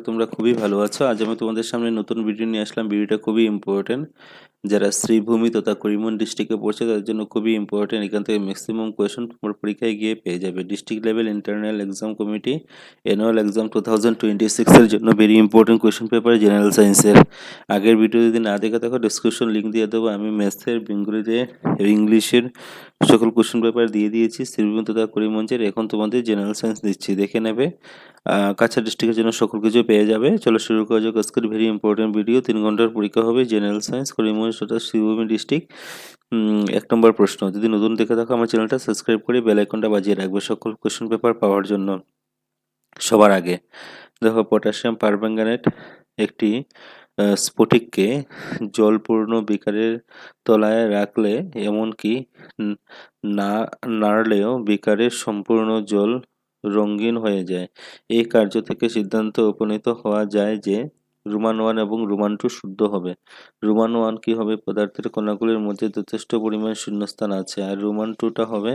তোমরা খুবই ভালো আছো। আজ আমি তোমাদের সামনে নতুন ভিডিও নিয়ে আসলাম। ভিডিওটা খুবই ইম্পর্টেন্ট। যারা শ্রীভূমি তথা করিমগঞ্জ ডিস্ট্রিক্টে পড়ছে তাদের জন্য খুবই ইম্পর্টেন্ট। এখান থেকে ম্যাক্সিমাম কোয়েশন তোমার পরীক্ষায় গিয়ে পেয়ে যাবে। District level internal exam committee annual exam 2026-এর জন্য very important question paper general সায়েন্সের। আগের ভিডিও যদি না দেখে থাকো ডিসক্রিপশন লিঙ্ক দিয়ে দেবো। আমি ম্যাথসের, বেঙ্গলিতে, ইংলিশের সকল কোয়েশন পেপার দিয়ে দিয়েছি শ্রীভূমি তথা করিমগঞ্জের। এখন তোমাদের জেনারেল সায়েন্স দিচ্ছি, দেখে নেবে। কাছাড় ডিস্ট্রিক্টের জন্য সকল কিছু পেয়ে যাবে। চলো শুরু করা যাক আজকের ভেরি ইম্পর্টেন্ট ভিডিও। 3 ঘন্টার পরীক্ষা হবে জেনারেল সায়েন্স, করিমগঞ্জ তথা শ্রীভূমি ডিস্ট্রিক্ট। 1 নম্বর প্রশ্ন, যদি নতুন দেখে থাকো আমার চ্যানেলটা সাবস্ক্রাইব করে বেল আইকনটা বাজিয়ে রাখবে সকল কোয়েশ্চেন পেপার পাওয়ার জন্য সবার আগে। দেখো, পটাশিয়াম পারম্যাঙ্গানেট একটি স্ফটিককে জলপূর্ণ বিকারের তলায় রাখলে, এমনকি না নাড়লেও বিকারের সম্পূর্ণ জল রঙিন হয়ে যায়। এই কার্য থেকে সিদ্ধান্তে উপনীত হওয়া যায় যে রোমান 1 এবং রোমান 2 শুদ্ধ হবে। রোমান 1 কি হবে? পদার্থের কণাগুলির মধ্যে যথেষ্ট পরিমাণ শূন্যস্থান আছে। আর রোমান 2টা হবে,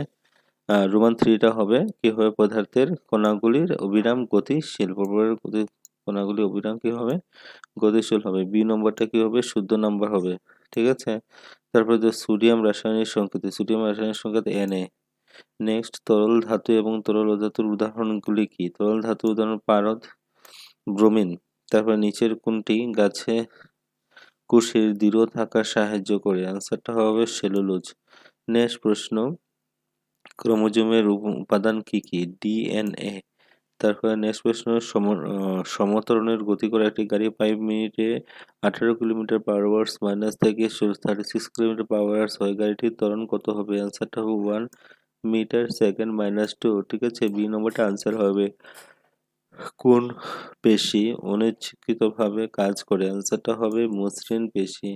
রোমান 3টা হবে কি হবে? পদার্থের কণাগুলির অবিরাম গতিশীল। কণাগুলি অবিরাম কি হবে? গতিশীল হবে। বি নম্বরটা কি হবে? শুদ্ধ নাম্বার হবে। ঠিক আছে। তারপরে যে সোডিয়াম রাসায়নিক সংকেত, সোডিয়াম রাসায়নিক সংকেত Na। নেক্সট, তরল ধাতু এবং তরল অধাতুর উদাহরণগুলি কি? তরল ধাতু উদাহরণ পারদ, ব্রোমিন। তারপরে নিচের কোনটি গাছে কোষের দৃঢ় থাকা সাহায্য করে? আনসারটা হবে সেলুলোজ। নেক্সট প্রশ্ন, ক্রোমোজোমের উপাদান কি কি? ডিএনএ। তারপরে নেক্সট প্রশ্ন, সমত্বরণের গতি করে একটি গাড়ি 5 মিনিটে 18 কিলোমিটার পার আওয়ার্স মাইনাস থেকে 36 কিলোমিটার পার আওয়ার্স হয়, গাড়িটির ত্বরণ কত হবে? আনসারটা হবে 1 মিটার সেকেন্ড মাইনাস 2। ঠিক আছে। বি নম্বরটা আনসার হবে। কোন পেশি অনিচ্ছাকৃতভাবে কাজ করে? আনসারটা হবে মসৃণ পেশি।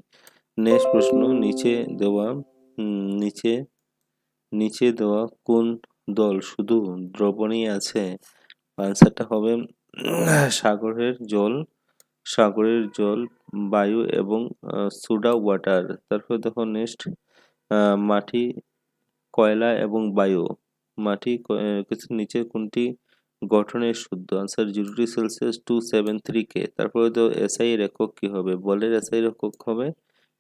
নেক্সট প্রশ্ন, নিচে দেওয়া নিচে নিচে দেওয়া কোন দল শুধু দ্রবণই আছে? আনসারটা হবে সাগরের জল, বায়ু এবং সোডা ওয়াটার। তারপর দেখো নেক্সট, মাটি, কয়লা এবং বায়ু। মাটি নিচে কোনটি গঠনের শুদ্ধ? Answer 0°C 273 K। তারপরে তো এসআই এর একক কি হবে? বলের এসআই এর একক হবে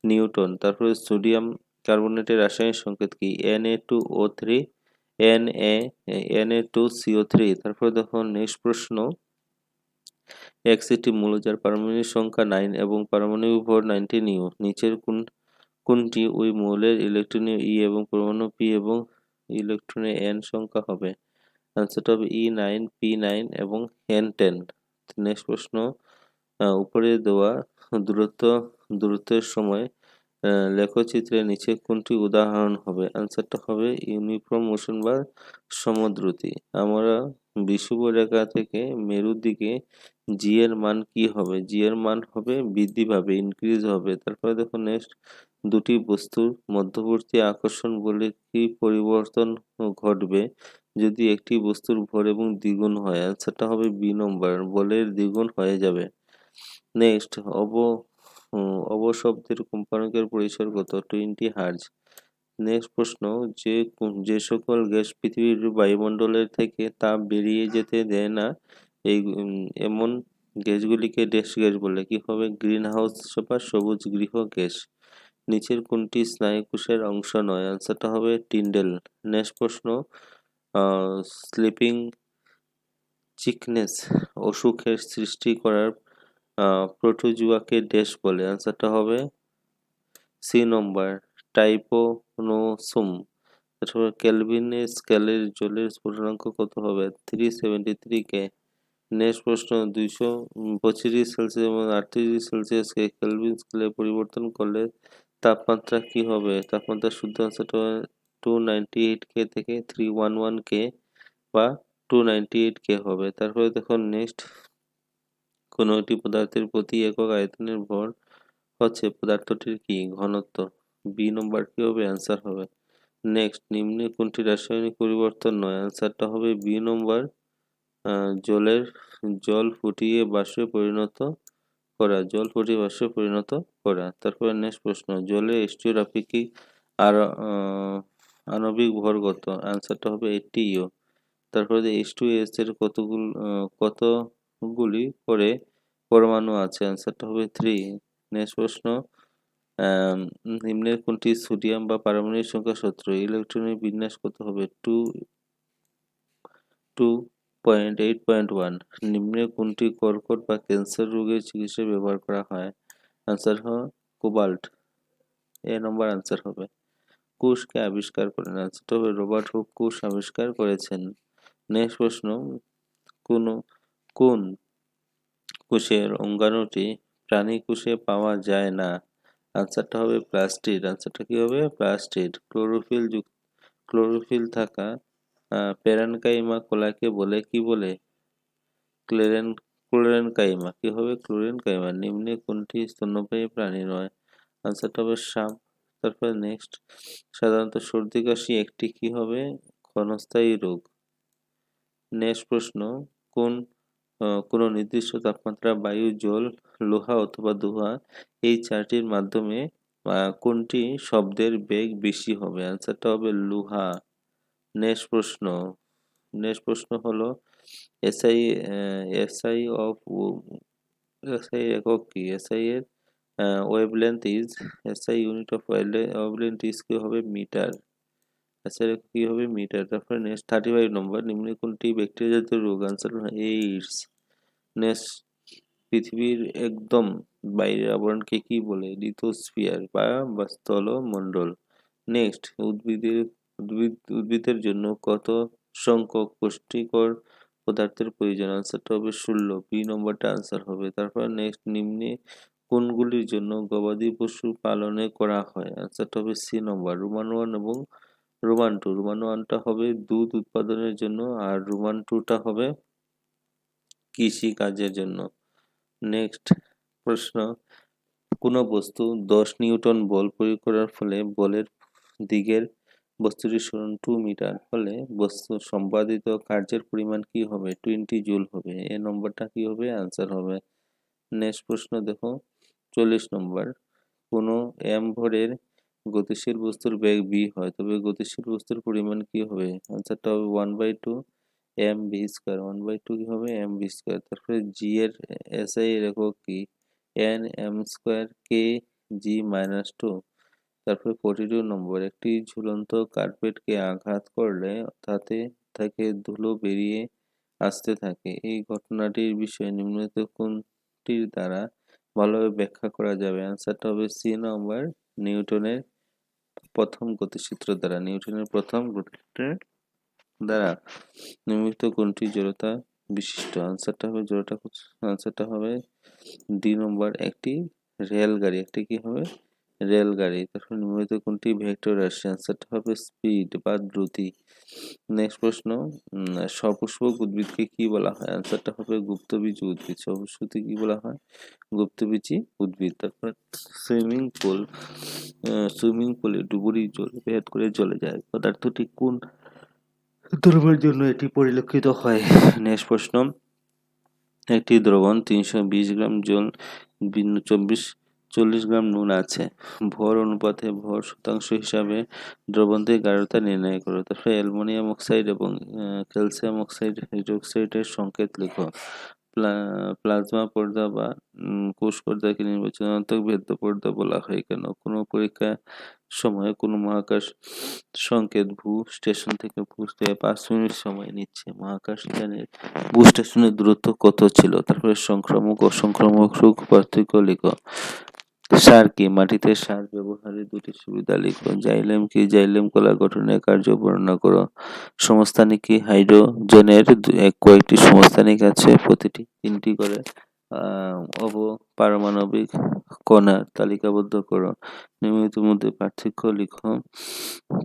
নিউটন। তারপরে সোডিয়াম কার্বনেটের রাসায়নিক সংকেত কি? Na2O3 Na2CO3। তারপরে দেখো নেক্সট প্রশ্ন, এক্স একটি মূল যার পারমাণবিক সংখ্যা 9 এবং পারমাণবিক ভর 19 ইউ। নিচের কোনটি ওই মৌলের ইলেকট্রনীয় ই এবং পরমাণু পি এবং ইলেকট্রনের এন সংখ্যা হবে? আনসারটা হবে E9 P9 এবং N10। নেক্সট প্রশ্ন, উপরে দেওয়া দূরত্বের সময় লেখচিত্রে নিচে কোনটি উদাহরণ হবে? আনসারটা হবে ইউনিফর্ম মোশন বা সমদ্রুতি। আমরা বিষুব রেখা থেকে মেরুর দিকে জি এর মান কি হবে? জি এর মান হবে বৃদ্ধি পাবে, ইনক্রিজ হবে। তারপরে দেখো নেক্সট, দুটি বস্তুর মধ্যবর্তী আকর্ষণ বলে কি পরিবর্তন ঘটবে যদি একটি বস্তুর ভর এবং দ্বিগুণ হয়? আনসারটা হবে বি নম্বর, বলের দ্বিগুণ হয়ে যাবে। নেক্সট, অবশব্দের কম্পাঙ্কের পরিসর কত? 20 হার্জ। নেক্সট প্রশ্ন, যে সকল গ্যাস পৃথিবীর বায়ুমণ্ডলের থেকে তাপ বেরিয়ে যেতে দেয় না, এমন গ্যাসগুলিকে ড্যাশ গ্যাস বলে? কি হবে? গ্রিন হাউস বা সবুজ গৃহ গ্যাস। নিচের কোনটি স্নায়ুকোষের অংশ নয়? আনসারটা হবে টিন্ডেল। নেক্সট প্রশ্ন, স্লিপিং চিকনেস অসুখের সৃষ্টি করার প্রোটোজুয়াকে ড্যাশ বলে? আনসারটা হবে সি নম্বর, টাইপোনোসোম। তারপর কেলভিনের স্কেলের জলের স্ফুটনাঙ্ক কত হবে? 373 K। নেক্সট প্রশ্ন, 225°C এবং 38°C কেলভিন স্কেলে পরিবর্তন করলে তাপমাত্রা কি হবে? তাপমাত্রা শুদ্ধ আনসারটা 298 K থেকে 311 K বা 298 K হবে। তারপরে দেখো নেক্সট, কোনো একটি পদার্থের প্রতি একক আয়তনের ভর হচ্ছে পদার্থটির কি ঘনত্ব? বি নম্বর কি হবে? অ্যান্সার হবে। নেক্সট, নিম্নে কোনটি রাসায়নিক পরিবর্তন নয়? অ্যান্সারটা হবে বি নম্বর, জল ফুটিয়ে বাষ্পে পরিণত করা। তারপরে নেক্সট প্রশ্ন, জলে H2 আপেক্ষিক আর আণবিক ভর কত? অ্যান্সারটা হবে 80 ইউ। তারপরে H2S এর কতগুলি করে পরমাণু আছে? অ্যান্সারটা হবে 3। নেক্সট প্রশ্ন, নিম্নের কোনটি সোডিয়াম বা পারমাণবিক সংখ্যা সূত্র? ইলেকট্রনের বিন্যাস কত হবে? 2.8.1। নিম্নে কোনটি কর্কট বা ক্যান্সার রোগের চিকিৎসায় ব্যবহার করা হয়? আনসার হবে কোবাল্ট। এ নম্বর আনসার হবে। কোষকে আবিষ্কার করেন? আনসারটা হবে রবার্ট হুক কোষ আবিষ্কার করেছেন। নেক্সট প্রশ্ন, কোন কোন কোষের অঙ্গাণুটি প্রাণী কোষে পাওয়া যায় না? আনসারটা হবে প্লাস্টিড। আনসারটা কি হবে? প্লাস্টিড। ক্লোরোফিল থাকা প্যারেনকাইমা কলাকে বলে কি বলে? ক্লোরেনকাইমা। কি হবে? ক্লোরেনকাইমা। নিম্নে কোনটি স্তন্যপায়ী প্রাণী নয়? আনসারটা হবে সাপ। তারপরে নেক্সট, সাধারণত সর্দি কাশি একটি কি হবে? ক্ষণস্থায়ী রোগ। নেক্সট প্রশ্ন, কোন কোনো নির্দিষ্ট তাপমাত্রা বায়ু, জল, লোহা অথবা ধোঁয়া এই চারটির মাধ্যমে কোনটি শব্দের বেগ বেশি হবে? অ্যান্সারটা হবে লোহা। নেক্সট প্রশ্ন হলো এসআই এসআই অফ এসআই একক কি? এসআই এর wavelength is SI unit of wavelength is কি হবে? মিটার। এসআই একক কি হবে? মিটার। তারপরে নেক্সট 35 নম্বর, নিম্নে কোনটি ব্যাকটেরিয়া জাতীয় রোগ? Answer AIDS. নেক্সট, পৃথিবীর একদম বাইরের আবরণকে কি বলে? লিথোস্ফিয়ার বা স্থলমণ্ডল। নেক্সট, উদ্ভিদের জন্য কত সংখ্যক পুষ্টিকর পদার্থের প্রয়োজন? আনসারটা হবে 16। বি নম্বরটা আনসার হবে। তারপর নেক্সট, নিম্নে কোনগুলির জন্য গবাদি পশু পালনে করা হয়? আনসারটা হবে সি নম্বর, রোমান 1 এবং রোমান 2। রোমান 1টা হবে দুধ উৎপাদনের জন্য আর রোমান 2টা হবে কৃষি কাজের জন্য। নেক্সট প্রশ্ন, কোনো বস্তু 10 নিউটন বল প্রয়োগ করার ফলে বলের দিকের বস্তুটির সরণ 2 মিটার হলে বস্তুর সম্পাদিত কার্যের পরিমাণ কি হবে? 20 জুল হবে। এ নম্বরটা কি হবে? আনসার হবে। নেক্সট প্রশ্ন দেখো, 40 নম্বর, কোনো এম ভরের গতিশীল বস্তুর বেগ v হয় তবে গতিশীল বস্তুর পরিমাণ কি হবে? আনসারটা হবে 1/2 mv²। 1/2 কি হবে? mv²। তারপরে জি এর এসআই এর একক কি? n m² k g-2। তারপরে 42 নম্বর, একটি ঝুলন্ত কার্পেটকে আঘাত করলে তাতে থেকে ধুলো বেরিয়ে আসতে থাকে, এই ঘটনাটির বিষয়ে নিম্নলিখিত কোনটির দ্বারা ভালোভাবে ব্যাখ্যা করা যাবে? অ্যান্সারটা হবে সি নম্বর, নিউটনের প্রথম গতিসূত্র দ্বারা। নিউটনের প্রথম গতিসূত্রের দ্বারা নিম্নলিখিত কোনটি জড়তা বিশিষ্ট? আনসারটা হবে ডি নম্বর, একটি রেলগাড়ি। একটি কি হবে? রেলগাড়ি। তারপর নিম্নলিখিত কোনটি ভেক্টর রাশি? আনসারটা হবে স্পিড বা দ্রুতি। নেক্সট প্রশ্ন, সপুষ্পক উদ্ভিদকে কি বলা হয়? আনসারটা হবে গুপ্তবীজী উদ্ভিদ। সপুষ্পককে কি বলা হয়? গুপ্তবীজী উদ্ভিদ। তারপর সুইমিং পুলে ডুবুরি জল ভেদ করে চলে যায় পদার্থটি কোন দ্রবণের জন্য এটি পরিলক্ষিত হয়? নেক্সট প্রশ্ন, একটি দ্রবণ 320 গ্রাম জল 40 গ্রাম নুন আছে, ভর অনুপাতে ভর শতাংশ হিসাবে দ্রবণটির গাঢ়তা নির্ণয় করো। তারপরে অ্যালুমিনিয়াম অক্সাইড এবং ক্যালসিয়াম অক্সাইড হাইড্রোক্সাইডের সংকেত লেখো। প্লাজমা পর্দা বা কোষ পর্দাকে নির্বাচনাত্মক ভেদ্য পর্দা বলা হয় কেন? কোনো পরীক্ষার সময় কোনো মহাকাশ সংকেত ভূ স্টেশন থেকে পৌঁছতে 5 মিনিট সময় নিচ্ছে। মহাকাশযানের ভূ স্টেশনের দূরত্ব কত ছিল? তারপরে সংক্রামক অসংক্রামক রোগ পার্থক্য লিখো। সার কি? মাটিতে সার ব্যবহারের দুটি সুবিধা লিখো। জাইলেম কি? জাইলেম কলা গঠনের কার্য বর্ণনা করো। সমস্থানিক কি? হাইড্রোজেনের কয়েকটি সমস্থানিক আছে, প্রতিটি 3টি করে অবপারমাণবিক কণা তালিকাবদ্ধ করো। নিম্নলিখিতের মধ্যে পার্থক্য লিখো।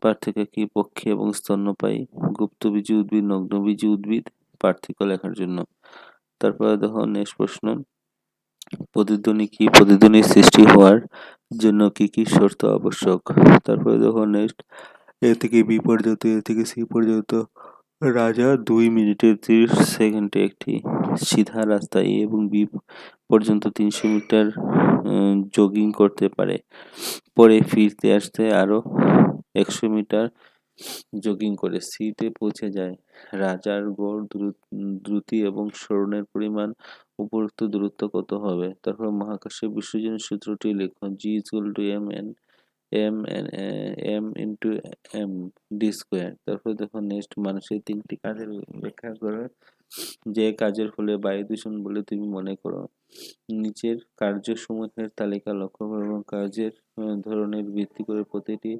পার্থক্য কি? পক্ষী এবং স্তন্যপায়ী, গুপ্তবীজী উদ্ভিদ, নগ্নবীজী উদ্ভিদ। পার্থক্য লেখার জন্য। তারপরে দেখো নেক্সট প্রশ্ন, প্রতিধ্বনি কি? প্রতিধ্বনির সৃষ্টি হওয়ার জন্য কি কি শর্ত আবশ্যক? তারপরে দেখো নেক্সট, এ থেকে বি পর্যন্ত, এ থেকে সি পর্যন্ত রাজা 2 মিনিটে 30 সেকেন্ডে একটি সিধা রাস্তা এ এবং বি পর্যন্ত 300 মিটার জগিং করতে পারে, পরে ফিরতে আসতে আরো 100 মিটার জগিং করে সিতে পৌঁছে যায়। রাজার গড় দ্রুতি এবং সরণের পরিমাণ উপরোক্ত দূরত্ব কত হবে? তারপর মহাকাশের বিশ্বজনীন সূত্রটি লিখুন। G=m তারপর দেখো নেক্সট মানুষের ৩টি কাজের ব্যাখ্যা করো। যে কাজের ফলে বায়ু দূষণ বলে তুমি মনে করো। নিচের কার্যসমূহের তালিকা লক্ষ্য করো এবং কাজের ধরনের ভিত্তি করে প্রতিটি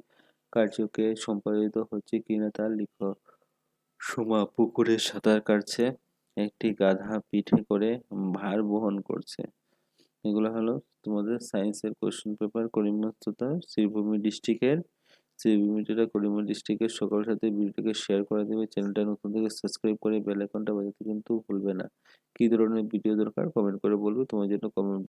কার্যকে সম্পাদিত হচ্ছে কিনা তা লিখো। সোমা পুকুরে সাঁতার কাটছে, একটি গাধা পিঠে করে ভার বহন করছে। এগুলো হলো তোমাদের সায়েন্সের কোশ্চেন পেপার করিমগঞ্জ তথা শ্রীভূমি ডিস্ট্রিক্টের। শ্রীভূমিটা করিমগঞ্জ ডিস্ট্রিক্টের সকলের সাথে ভিডিওটাকে শেয়ার করে দেবে। চ্যানেলটা নতুন থেকে সাবস্ক্রাইব করে বেল আইকনটা বাজাতে কিন্তু ভুলবে না। কী ধরনের ভিডিও দরকার কমেন্ট করে বলবে, তোমার জন্য কমেন্ট